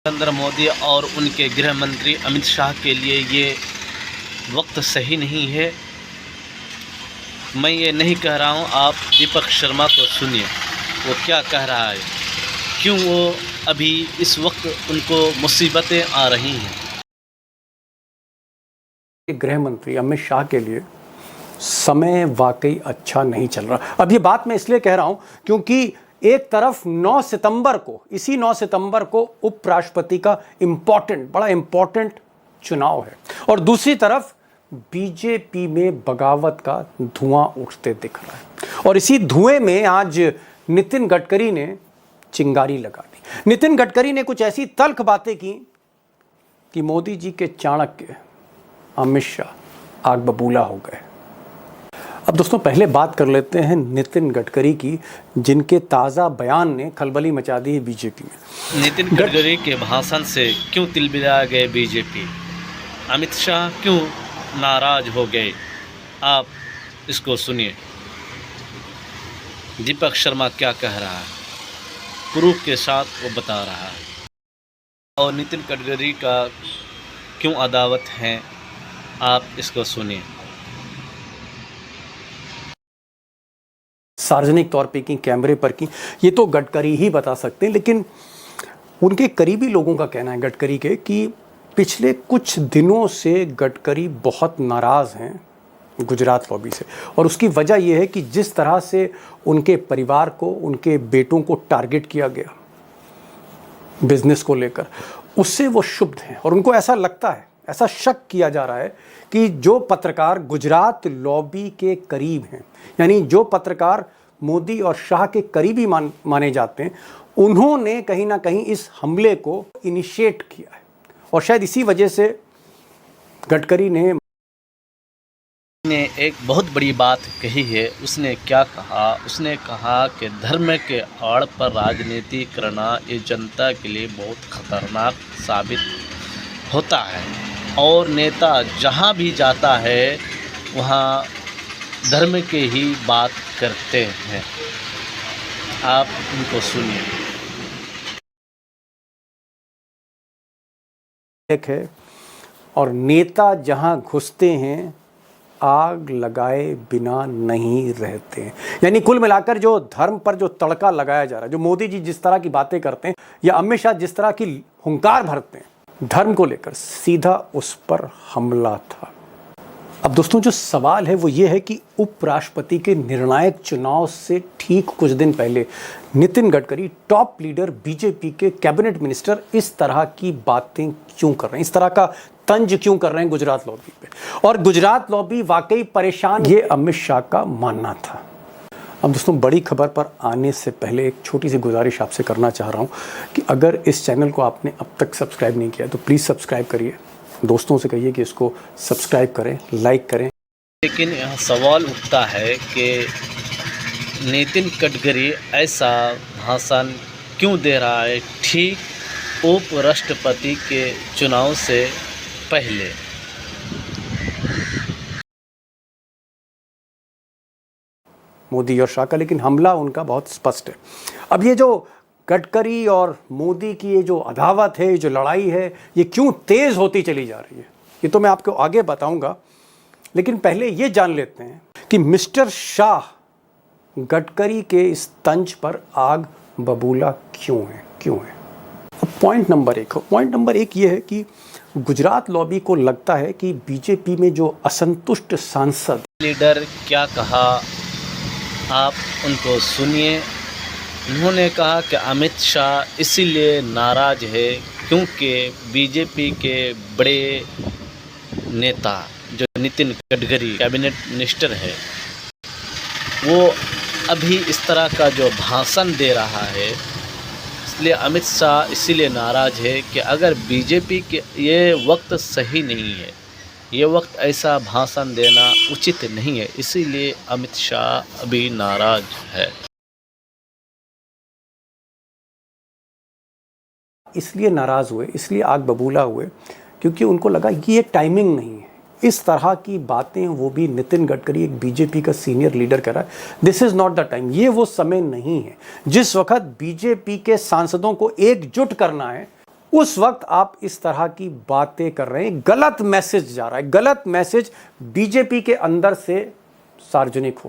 नरेंद्र मोदी और उनके गृह मंत्री अमित शाह के लिए ये वक्त सही नहीं है। मैं ये नहीं कह रहा हूँ, आप दीपक शर्मा को सुनिए वो क्या कह रहा है, क्यों वो अभी इस वक्त उनको मुसीबतें आ रही हैं। गृह मंत्री अमित शाह के लिए समय वाकई अच्छा नहीं चल रहा। अब ये बात मैं इसलिए कह रहा हूं क्योंकि एक तरफ 9 सितंबर को, इसी 9 सितंबर को उपराष्ट्रपति का बड़ा इंपॉर्टेंट चुनाव है और दूसरी तरफ बीजेपी में बगावत का धुआं उठते दिख रहा है। और इसी धुएं में आज नितिन गडकरी ने चिंगारी लगा दी। नितिन गडकरी ने कुछ ऐसी तल्ख बातें की कि मोदी जी के चाणक्य अमित शाह आग बबूला हो गए। अब दोस्तों पहले बात कर लेते हैं नितिन गडकरी की, जिनके ताज़ा बयान ने खलबली मचा दी है बीजेपी में। नितिन गडकरी के भाषण से क्यों तिलमिला गए बीजेपी, अमित शाह क्यों नाराज हो गए, आप इसको सुनिए। दीपक शर्मा क्या कह रहा है, प्रूफ के साथ वो बता रहा है। और नितिन गडकरी का क्यों अदावत है, आप इसको सुनिए। सार्वजनिक तौर पे की, कैमरे पर की, ये तो गडकरी ही बता सकते हैं, लेकिन उनके करीबी लोगों का कहना है गडकरी के कि पिछले कुछ दिनों से गडकरी बहुत नाराज़ हैं गुजरात लॉबी से। और उसकी वजह यह है कि जिस तरह से उनके परिवार को, उनके बेटों को टारगेट किया गया बिजनेस को लेकर, उससे वो क्षुब्ध हैं। और उनको ऐसा लगता है, ऐसा शक किया जा रहा है कि जो पत्रकार गुजरात लॉबी के करीब हैं, यानी जो पत्रकार मोदी और शाह के करीबी माने जाते हैं, उन्होंने कहीं ना कहीं इस हमले को इनिशिएट किया है। और शायद इसी वजह से गडकरी ने एक बहुत बड़ी बात कही है। उसने क्या कहा, उसने कहा कि धर्म के आड़ पर राजनीति करना ये जनता के लिए बहुत खतरनाक साबित होता है और नेता जहाँ भी जाता है वहाँ धर्म के ही बात करते हैं। आप उनको सुनिए। एक है और नेता जहां घुसते हैं आग लगाए बिना नहीं रहते हैं। यानी कुल मिलाकर जो धर्म पर जो तड़का लगाया जा रहा है, जो मोदी जी जिस तरह की बातें करते हैं या अमित शाह जिस तरह की हुंकार भरते हैं धर्म को लेकर, सीधा उस पर हमला था। अब दोस्तों जो सवाल है वो ये है कि उपराष्ट्रपति के निर्णायक चुनाव से ठीक कुछ दिन पहले Nitin Gadkari, top leader BJP के कैबिनेट मिनिस्टर, इस तरह की बातें क्यों कर रहे हैं, इस तरह का तंज क्यों कर रहे हैं गुजरात लॉबी पे। और गुजरात लॉबी वाकई परेशान, ये अमित शाह का मानना था। अब दोस्तों बड़ी खबर पर आने से पहले एक छोटी सी गुजारिश आपसे करना चाह रहा हूँ कि अगर इस चैनल को आपने अब तक सब्सक्राइब नहीं किया तो प्लीज़ सब्सक्राइब करिए, दोस्तों से कहिए कि इसको सब्सक्राइब करें, लाइक करें। लेकिन यह सवाल उठता है कि नितिन गडकरी ऐसा भाषण क्यों दे रहा है ठीक उपराष्ट्रपति के चुनाव से पहले। मोदी और शाह का, लेकिन हमला उनका बहुत स्पष्ट है। अब ये जो गडकरी और मोदी की ये जो अदावत है, ये जो लड़ाई है, ये क्यों तेज होती चली जा रही है, ये तो मैं आपको आगे बताऊंगा। लेकिन पहले ये जान लेते हैं कि मिस्टर शाह गडकरी के इस तंज पर आग बबूला क्यों है। अब पॉइंट नंबर एक ये है कि गुजरात लॉबी को लगता है कि बीजेपी में जो असंतुष्ट सांसद लीडर क्या कहा, आप उनको सुनिए। उन्होंने कहा कि अमित शाह इसीलिए नाराज है क्योंकि बीजेपी के बड़े नेता जो नितिन गडकरी कैबिनेट मिनिस्टर है, वो अभी इस तरह का जो भाषण दे रहा है, इसलिए अमित शाह इसीलिए नाराज है कि अगर बीजेपी के ये वक्त सही नहीं है, ये वक्त ऐसा भाषण देना उचित नहीं है, इसीलिए अमित शाह अभी नाराज है। इसलिए नाराज़ हुए, इसलिए आग बबूला हुए क्योंकि उनको लगा कि ये टाइमिंग नहीं है। इस तरह की बातें, वो भी नितिन गडकरी एक बीजेपी का सीनियर लीडर कह रहा है, this is not the time, ये वो समय नहीं है जिस वक्त बीजेपी के सांसदों को एकजुट करना है, उस वक्त आप इस तरह की बातें कर रहे हैं, गलत मैसेज जा रहा है, गलत मैसेज बीजेपी के अंदर से सार्वजनिक हो